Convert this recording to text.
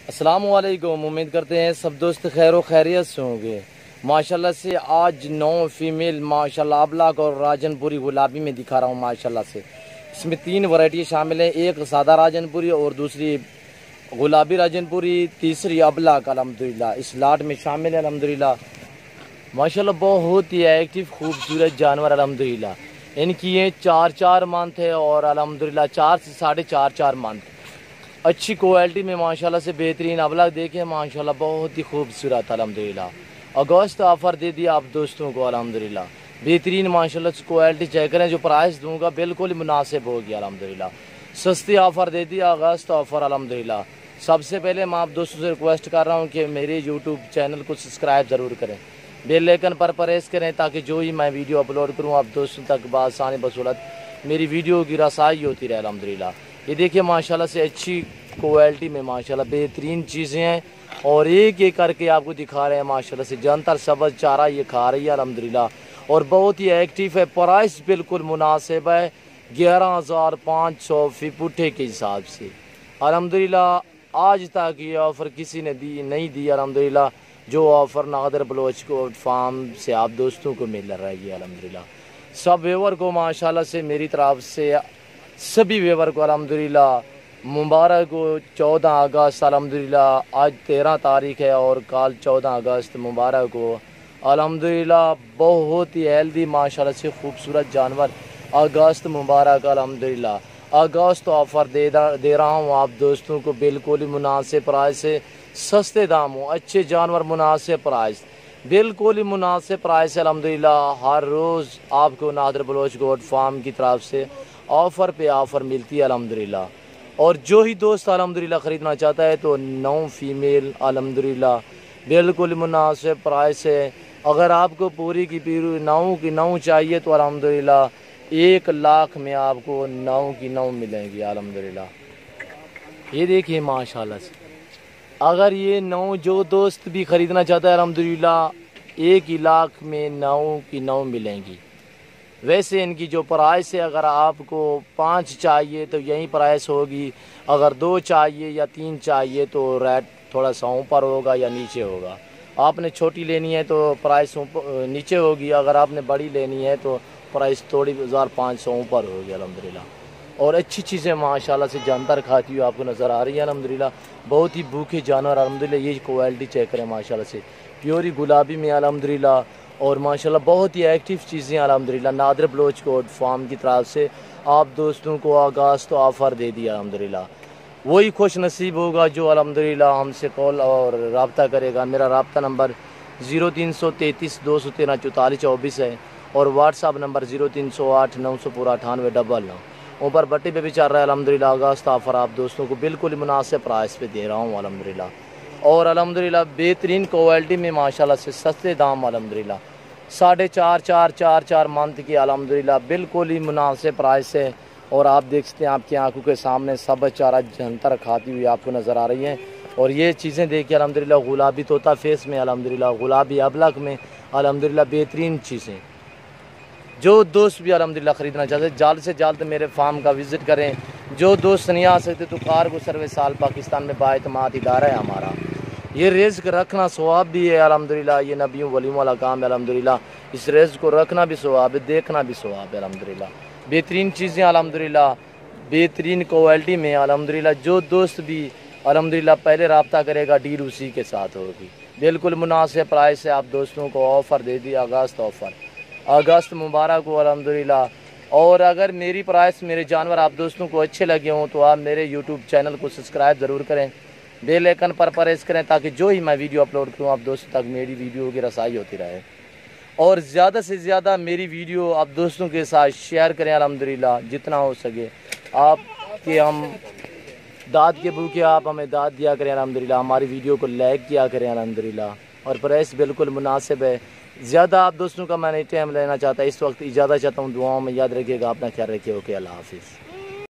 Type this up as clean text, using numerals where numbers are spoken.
अस्सलाम वालेकुम। उम्मीद करते हैं सब दोस्त खैर खैरियत से होंगे। माशाल्लाह से आज 9 फीमेल माशाल्लाह अबलाक और राजनपुरी गुलाबी में दिखा रहा हूँ। माशाल्लाह से इसमें 3 वैरायटी शामिल है, एक सादा राजनपुरी और दूसरी गुलाबी राजनपुरी, तीसरी अबलाक अल्हम्दुलिल्लाह इस लाट में शामिल है। अल्हम्दुलिल्लाह माशाल्लाह बहुत ही एक्टिव खूबसूरत जानवर अल्हम्दुलिल्लाह। इनकी ये 4 मंथ है और अल्हम्दुलिल्लाह 4 से 4.5 मंथ अच्छी क्वालिटी में माशाल्लाह से बेहतरीन अबलाक देखे माशाल्लाह बहुत ही खूबसूरत अल्हम्दुलिल्लाह। अगस्त ऑफर दे दिया आप दोस्तों को अल्हम्दुलिल्लाह बेहतरीन माशाल्लाह से क्वालिटी चेक करें। जो प्राइस दूंगा बिल्कुल ही मुनासिब होगी अल्हम्दुलिल्लाह। सस्ती ऑफर दे दिया अगस्त ऑफर अल्हम्दुलिल्लाह। सबसे पहले मैं आप दोस्तों से रिक्वेस्ट कर रहा हूँ कि मेरे यूट्यूब चैनल को सब्सक्राइब ज़रूर करें, बेल आइकन पर प्रेस करें ताकि जो ही मैं वीडियो अपलोड करूँ आप दोस्तों तक बआसानी बसूलत मेरी वीडियो की रसाई होती रहे अल्हम्दुलिल्लाह। ये देखिए माशाल्लाह से अच्छी क्वालिटी में माशाल्लाह बेहतरीन चीज़ें हैं और एक एक करके आपको दिखा रहे हैं माशाल्लाह से। जानतर सब्ज़ चारा ये खा रही है अल्हम्दुलिल्लाह और बहुत ही एक्टिव है। प्राइस बिल्कुल मुनासिब है 11,500 फी पुट्ठे के हिसाब से अल्हम्दुलिल्लाह। आज तक ये ऑफ़र किसी ने नहीं दी अल्हम्दुलिल्लाह। जो ऑफ़र नादर बलोच को फार्म से आप दोस्तों को मिल रहा है अल्हम्दुलिल्लाह। सब व्यूअर को माशाल्लाह से मेरी तरफ से सभी व्यूअर को अल्हम्दुलिल्लाह मुबारक को 14 अगस्त अल्हम्दुलिल्लाह। आज 13 तारीख है और कल 14 अगस्त मुबारक को अल्हम्दुलिल्लाह। बहुत ही हेल्दी माशाल्लाह से खूबसूरत जानवर अगस्त मुबारक अल्हम्दुलिल्लाह। अगस्त ऑफ़र दे रहा हूँ आप दोस्तों को बिल्कुल ही मुनासिब प्राइस है, सस्ते दामों अच्छे जानवर मुनासिब प्राइस, बिल्कुल ही मुनासिब प्राइस है अल्हम्दुलिल्लाह। हर रोज़ आपको नादर बलोच गोट फार्म की तरफ से ऑफ़र पे ऑफ़र मिलती है अल्हम्दुलिल्लाह। और जो ही दोस्त अल्हम्दुलिल्लाह ख़रीदना चाहता है तो 9 फीमेल अल्हम्दुलिल्लाह बिल्कुल मुनासिब प्राइस है। अगर आपको पूरी की पूरी 9 की 9 चाहिए तो अल्हम्दुलिल्लाह 1 लाख में आपको 9 की 9 मिलेंगी अल्हम्दुलिल्लाह। ये देखिए माशाल्लाह से अगर ये 9 जो दोस्त भी ख़रीदना चाहता है अल्हम्दुलिल्लाह 1 ही लाख में 9 की 9 मिलेंगी। वैसे इनकी जो प्राइस है अगर आपको 5 चाहिए तो यही प्राइस होगी, अगर 2 चाहिए या 3 चाहिए तो रेट थोड़ा सा ऊपर होगा या नीचे होगा। आपने छोटी लेनी है तो प्राइस नीचे होगी, अगर आपने बड़ी लेनी है तो प्राइस थोड़ी 1500 ऊपर होगी अल्हम्दुलिल्लाह। और अच्छी चीज़ें माशाल्लाह से जानदार खाती हुई आपको नज़र आ रही है अल्हम्दुलिल्लाह। बहुत ही भूखे जानवर अल्हम्दुलिल्लाह। ये क्वालिटी चेक करें माशाल्लाह से प्योरी गुलाबी में अल्हम्दुलिल्लाह और माशाल्लाह बहुत ही एक्टिव चीज़ें अल्हम्दुलिल्लाह। नादर बलोच कोट फार्म की तरफ से आप दोस्तों को अगस्त तो ऑफ़र दे दिया अल्हम्दुलिल्लाह। वही खुश नसीब होगा जो अल्हम्दुलिल्लाह हमसे कॉल और रब्ता करेगा। मेरा रब्ता नंबर 0333 213 44 24 है और व्हाट्सअप नंबर 0308 900 9899। ऊपर बट्टी पे भी चल रहा है अल्हम्दुलिल्लाह अगस्त ऑफ़र आप दोस्तों को बिल्कुल मुनासिब प्राइस पे दे रहा हूँ अल्हम्दुलिल्लाह। और अल्हम्दुलिल्लाह बेहतरीन क्वालिटी में माशाल्लाह से सस्ते दाम अल्हम्दुलिल्लाह 4.5 मंथ की अल्हम्दुलिल्लाह बिल्कुल ही मुनासिब प्राइस है। और आप देख सकते हैं आपकी आंखों के सामने सब चारा जनतर खाती हुई आपको नज़र आ रही है। और ये चीज़ें देखिए अल्हम्दुलिल्लाह गुलाबी तोता फेस में अल्हम्दुलिल्लाह गुलाबी अबलक में अल्हम्दुलिल्लाह बेहतरीन चीज़ें। जो दोस्त भी अल्हम्दुलिल्लाह ख़रीदना चाहते हैं जल्द से जल्द मेरे फार्म का विज़िट करें। जो दोस्त नहीं आ सकते तो कारगो सर्विस साल पाकिस्तान में बाएतमाद इदारा है हमारा। ये रिज़्क़ रखना सवाब भी है अल्हम्दुलिल्लाह। ये नबियों वलियों वाला काम है अल्हम्दुलिल्लाह। इस रिज़्क़ को रखना भी सवाब है, देखना भी सवाब है अल्हम्दुलिल्लाह। बेहतरीन चीज़ें अल्हम्दुलिल्लाह बेहतरीन क्वालिटी में अल्हम्दुलिल्लाह। जो दोस्त भी अल्हम्दुलिल्लाह पहले रब्ता करेगा डील उसी के साथ होगी। बिल्कुल मुनासिब प्राइस से आप दोस्तों को ऑफ़र दे दी अगस्त ऑफ़र। अगस्त मुबारक हो अल्हम्दुलिल्लाह। और अगर मेरी प्राइस मेरे जानवर आप दोस्तों को अच्छे लगे हों तो आप मेरे यूट्यूब चैनल को सब्सक्राइब ज़रूर करें, बेल आइकन पर प्रेस करें ताकि जो ही मैं वीडियो अपलोड करूँ आप दोस्तों तक मेरी वीडियो की रसाई होती रहे। और ज़्यादा से ज़्यादा मेरी वीडियो आप दोस्तों के साथ शेयर करें अल्हम्दुलिल्लाह जितना हो सके। आपके हम दाद के भूखे आप हमें दाद दिया करें अल्हम्दुलिल्लाह। हमारी वीडियो को लाइक किया करें अल्हम्दुलिल्लाह। और प्राइस बिल्कुल मुनासिब है। ज़्यादा आप दोस्तों का मैं नहीं टाइम लेना चाहता, इस वक्त इजाज़त चाहता हूँ। दुआओं में याद रखिएगा, अपना ख्याल रखिए। ओके, अल्लाह हाफिज़।